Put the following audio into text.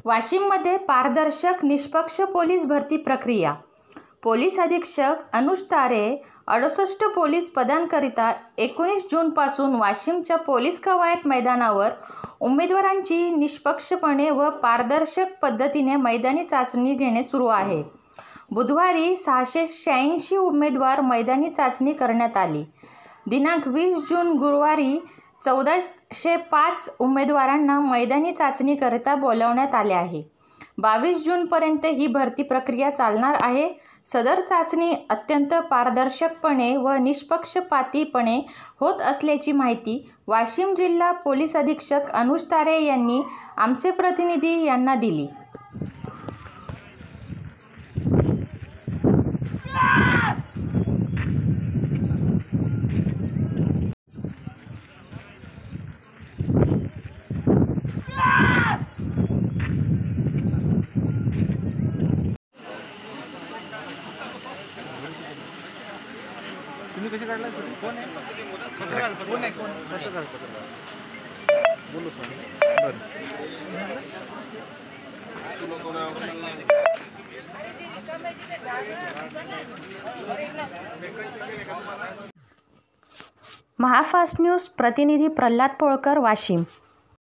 वाशिममध्ये पारदर्शक निष्पक्ष पोलीस भरती प्रक्रिया। पोलीस अधीक्षक अनुज तारे 68 पोलीस पदांकरिता 19 जूनपासून वाशिमच्या पोलीस कवायत मैदानावर उमेदवारांची निष्पक्षपणे व पारदर्शक पद्धतीने मैदानी चाचणी घेणे सुरू आहे। बुधवारी 686 उमेदवार मैदानी चाचणी करण्यात आली। दिनांक 20 जून गुरुवारी 1405 उमेदवारांना मैदानी चाचणीकरिता बोलावण्यात आले आहे। 22 जूनपर्यंत ही भरती प्रक्रिया चालणार आहे। सदर चाचणी अत्यंत पारदर्शकपणे व निष्पक्षपातीपणे होत असल्याची माहिती वाशिम जिल्हा पोलीस अधीक्षक अनुज तारे यांनी आमचे प्रतिनिधी यांना दिली। तुम्ही कशी काढला? कोण आहे? कोण आहे? पत्रकार बोलू बरं। महाफास्ट न्यूज प्रतिनिधी प्रल्हाद पोळकर, वाशिम।